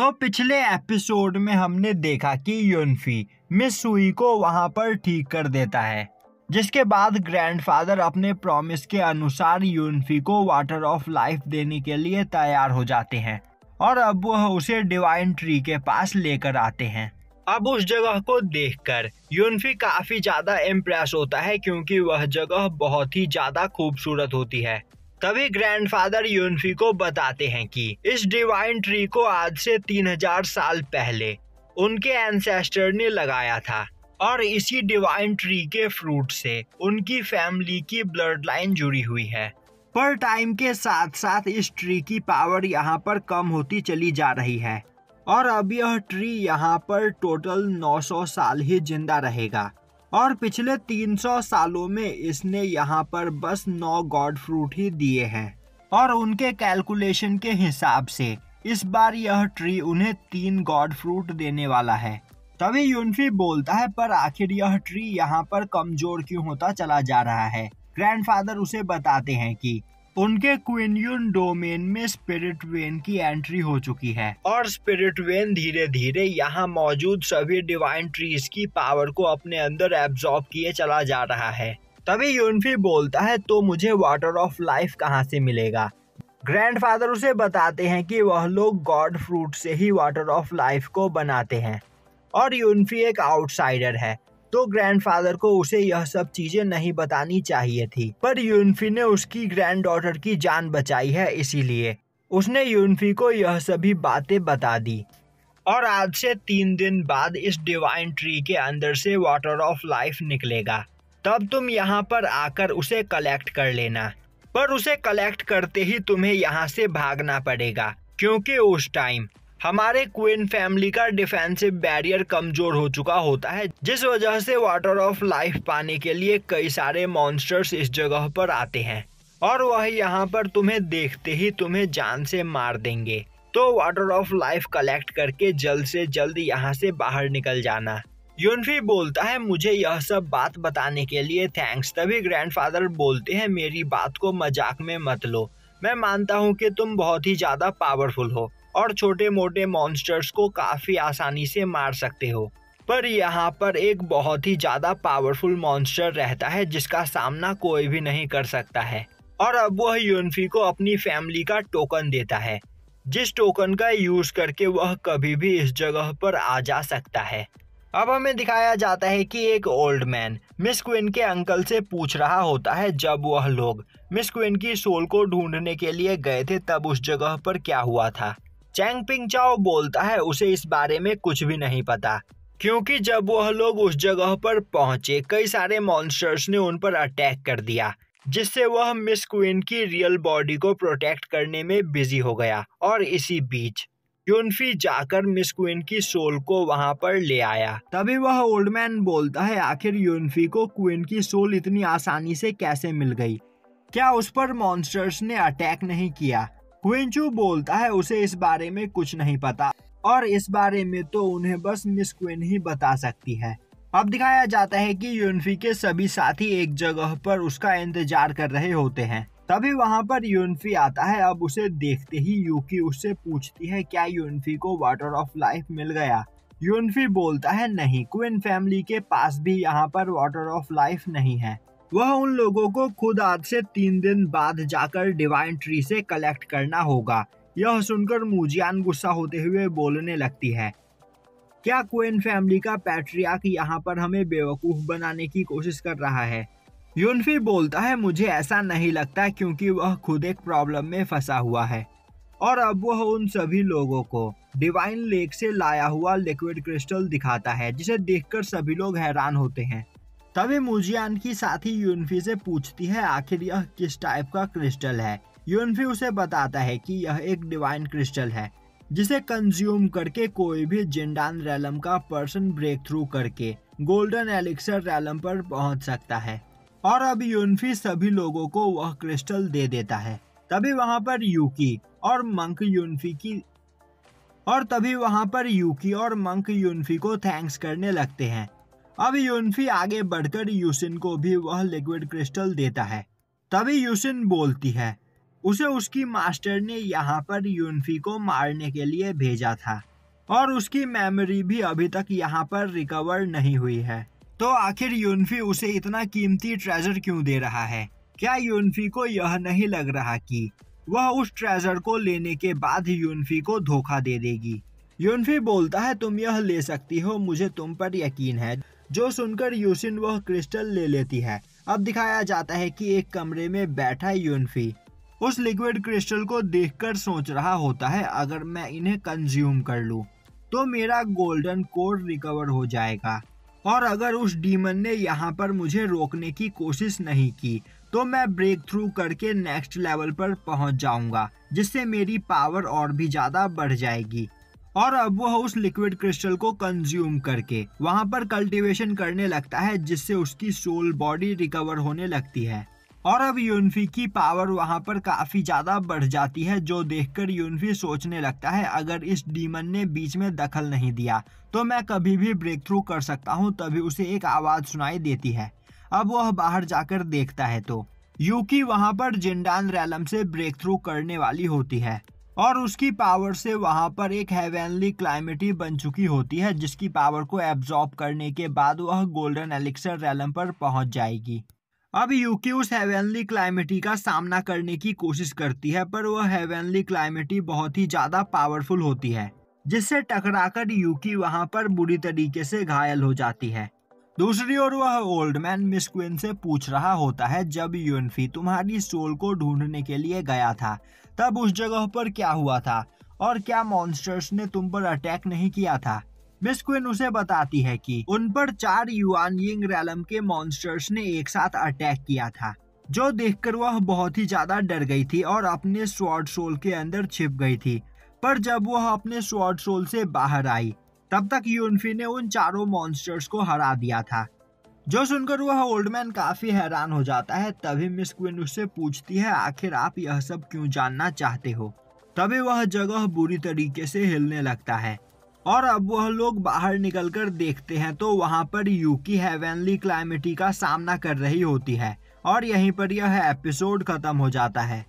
तो पिछले एपिसोड में हमने देखा कि युनफी मिस सुई को वहां पर ठीक कर देता है, जिसके बाद ग्रैंडफादर अपने प्रॉमिस के अनुसार युनफी को वाटर ऑफ लाइफ देने के लिए तैयार हो जाते हैं और अब वह उसे डिवाइन ट्री के पास लेकर आते हैं। अब उस जगह को देखकर युनफी काफी ज्यादा इम्प्रेस होता है क्योंकि वह जगह बहुत ही ज्यादा खूबसूरत होती है। तभी ग्रैंडफादर युनफी को बताते हैं कि इस डिवाइन ट्री को आज से 3000 साल पहले उनके एंसेस्टर ने लगाया था और इसी डिवाइन ट्री के फ्रूट से उनकी फैमिली की ब्लड लाइन जुड़ी हुई है। पर टाइम के साथ साथ इस ट्री की पावर यहाँ पर कम होती चली जा रही है और अब यह ट्री यहाँ पर टोटल 900 साल ही जिंदा रहेगा और पिछले 300 सालों में इसने यहाँ पर बस 9 गॉड फ्रूट ही दिए हैं और उनके कैलकुलेशन के हिसाब से इस बार यह ट्री उन्हें 3 गॉड फ्रूट देने वाला है। तभी युनफी बोलता है पर आखिर यह ट्री यहाँ पर कमजोर क्यों होता चला जा रहा है। ग्रैंडफादर उसे बताते हैं कि उनके क्विनयुन डोमेन में स्पिरिट वेन की एंट्री हो चुकी है और स्पिरिट वेन धीरे धीरे यहाँ मौजूद सभी डिवाइन ट्रीज की पावर को अपने अंदर एब्जॉर्ब किए चला जा रहा है। तभी युनफी बोलता है तो मुझे वाटर ऑफ लाइफ कहाँ से मिलेगा। ग्रैंडफादर उसे बताते हैं कि वह लोग गॉड फ्रूट से ही वाटर ऑफ लाइफ को बनाते हैं और युनफी एक आउटसाइडर है तो ग्रैंडफादर को उसे यह सब चीजें नहीं बतानी चाहिए थी, पर युनफी ने उसकी ग्रैंड डॉटर की जान बचाई है, इसीलिए उसने युनफी को यह सभी बातें बता दी। और आज से 3 दिन बाद इस डिवाइन ट्री के अंदर से वाटर ऑफ लाइफ निकलेगा, तब तुम यहाँ पर आकर उसे कलेक्ट कर लेना। पर उसे कलेक्ट करते ही तुम्हें यहाँ से भागना पड़ेगा क्योंकि उस टाइम हमारे क्वीन फैमिली का डिफेंसिव बैरियर कमजोर हो चुका होता है, जिस वजह से वाटर ऑफ लाइफ पाने के लिए कई सारे मॉन्स्टर्स इस जगह पर आते हैं और वह यहाँ पर तुम्हें देखते ही तुम्हें जान से मार देंगे। तो वाटर ऑफ लाइफ कलेक्ट करके जल्द से जल्द यहाँ से बाहर निकल जाना। युनफी बोलता है मुझे यह सब बात बताने के लिए थैंक्स। तभी ग्रैंडफादर बोलते हैं मेरी बात को मजाक में मत लो, मैं मानता हूँ कि तुम बहुत ही ज्यादा पावरफुल हो और छोटे मोटे मॉन्स्टर्स को काफी आसानी से मार सकते हो, पर यहाँ पर एक बहुत ही ज्यादा पावरफुल मॉन्स्टर रहता है जिसका सामना कोई भी नहीं कर सकता है। और अब वह युनफी को अपनी फैमिली का टोकन देता है, जिस टोकन का यूज करके वह कभी भी इस जगह पर आ जा सकता है। अब हमें दिखाया जाता है कि एक ओल्ड मैन मिस क्वीन के अंकल से पूछ रहा होता है जब वह लोग मिस क्वीन की सोल को ढूंढने के लिए गए थे तब उस जगह पर क्या हुआ था। चैंग पिंग चाओ बोलता है उसे इस बारे में कुछ भी नहीं पता क्योंकि जब वह लोग उस जगह पर पहुंचे कई सारे मॉन्स्टर्स ने उन पर अटैक कर दिया, जिससे वह मिस क्वीन की रियल बॉडी को प्रोटेक्ट करने में बिजी हो गया और इसी बीच युनफी जाकर मिस क्वीन की सोल को वहां पर ले आया। तभी वह ओल्ड मैन बोलता है आखिर युनफी को क्वीन की सोल इतनी आसानी से कैसे मिल गई, क्या उस पर मॉन्स्टर्स ने अटैक नहीं किया। क्विनचू बोलता है उसे इस बारे में कुछ नहीं पता और इस बारे में तो उन्हें बस मिस क्वीन ही बता सकती है। अब दिखाया जाता है कि युनफी के सभी साथी एक जगह पर उसका इंतजार कर रहे होते हैं। तभी वहां पर युनफी आता है। अब उसे देखते ही यूकी उससे पूछती है क्या युनफी को वाटर ऑफ लाइफ मिल गया। युनफी बोलता है नहीं, क्वीन फैमिली के पास भी यहाँ पर वाटर ऑफ लाइफ नहीं है, वह उन लोगों को खुद आज से 3 दिन बाद जाकर डिवाइन ट्री से कलेक्ट करना होगा। यह सुनकर मुजियान गुस्सा होते हुए बोलने लगती है क्या क्वीन फैमिली का पैट्रियार्क यहाँ पर हमें बेवकूफ बनाने की कोशिश कर रहा है। युनफी बोलता है मुझे ऐसा नहीं लगता क्योंकि वह खुद एक प्रॉब्लम में फंसा हुआ है और अब वह उन सभी लोगों को डिवाइन लेक से लाया हुआ लिक्विड क्रिस्टल दिखाता है, जिसे देखकर सभी लोग हैरान होते हैं। तभी मुजियान की साथी युनफी से पूछती है आखिर यह किस टाइप का क्रिस्टल है। युनफी उसे बताता है कि यह एक डिवाइन क्रिस्टल है जिसे कंज्यूम करके कोई भी जिंडान रैलम का पर्सन ब्रेक थ्रू करके गोल्डन एलिक्सर रैलम पर पहुंच सकता है और अब युनफी सभी लोगों को वह क्रिस्टल दे देता है। तभी वहां पर यूकी और मंक युनफी को थैंक्स करने लगते हैं। अब युनफी आगे बढ़कर यूसिन को भी वह लिक्विड क्रिस्टल देता है। तभी यूसिन बोलती है उसे उसकी मास्टर ने यहाँ पर युनफी को मारने के लिए भेजा था और उसकी मेमोरी भी अभी तक यहाँ पर रिकवर नहीं हुई है। तो आखिर यूनफी उसे इतना कीमती ट्रेजर क्यों दे रहा है? क्या यूनफी को यह नहीं लग रहा कि वह उस ट्रेजर को लेने के बाद यूनफी को धोखा दे देगी? यूनफी बोलता है, तुम यह ले सकती हो, मुझे तुम पर यकीन है। जो सुनकर यूसिन वह क्रिस्टल ले लेती है। अब दिखाया जाता है कि एक कमरे में बैठा यूनफी उस लिक्विड क्रिस्टल को देखकर सोच रहा होता है, अगर मैं इन्हें कंज्यूम कर लूं तो मेरा गोल्डन कोर रिकवर हो जाएगा, और अगर उस डीमन ने यहाँ पर मुझे रोकने की कोशिश नहीं की तो मैं ब्रेक थ्रू करके नेक्स्ट लेवल पर पहुंच जाऊंगा, जिससे मेरी पावर और भी ज्यादा बढ़ जाएगी। और अब वह उस लिक्विड क्रिस्टल को कंज्यूम करके वहां पर कल्टीवेशन करने लगता है, जिससे उसकी सोल बॉडी रिकवर होने लगती है। और अब यूनफी की पावर वहां पर काफी ज्यादा बढ़ जाती है, जो देखकर यूनफी सोचने लगता है, अगर इस डीमन ने बीच में दखल नहीं दिया तो मैं कभी भी ब्रेक थ्रू कर सकता हूं। तभी उसे एक आवाज सुनाई देती है। अब वह बाहर जाकर देखता है तो यूकी वहां पर जिंडान रैलम से ब्रेक थ्रू करने वाली होती है, और उसकी पावर से वहां पर एक हेवनली क्लाइमेटी बन चुकी होती है, जिसकी पावर को एब्जॉर्ब करने के बाद वह गोल्डन एलिक्सर रैलम पर पहुंच जाएगी। अब यूकी उस हेवनली क्लाइमेटी का सामना करने की कोशिश करती है, पर वह हेवनली क्लाइमेटी बहुत ही ज्यादा पावरफुल होती है, जिससे टकराकर यूकी वहां पर बुरी तरीके से घायल हो जाती है। दूसरी ओर वह ओल्ड मैन मिस क्वीन से पूछ रहा होता है, जब यूनफी तुम्हारी सोल को ढूंढने के लिए गया था तब उस जगह पर क्या हुआ था, और क्या मॉन्स्टर्स ने तुम पर अटैक नहीं किया था? मिस क्वीन उसे बताती है कि उन पर 4 युआन यिंग रैलम के मॉन्स्टर्स ने एक साथ अटैक किया था, जो देखकर वह बहुत ही ज्यादा डर गई थी और अपने स्वॉर्ड सोल के अंदर छिप गई थी। पर जब वह अपने स्वॉर्ड सोल से बाहर आई तब तक यूनफी ने उन चारों मॉन्स्टर्स को हरा दिया था। जो सुनकर वह ओल्ड मैन काफी हैरान हो जाता है। तभी मिस क्वीन उससे पूछती है, आखिर आप यह सब क्यों जानना चाहते हो? तभी वह जगह बुरी तरीके से हिलने लगता है, और अब वह लोग बाहर निकलकर देखते हैं तो वहां पर यूकी हेवनली क्लाइमेटी का सामना कर रही होती है। और यहीं पर यह एपिसोड खत्म हो जाता है।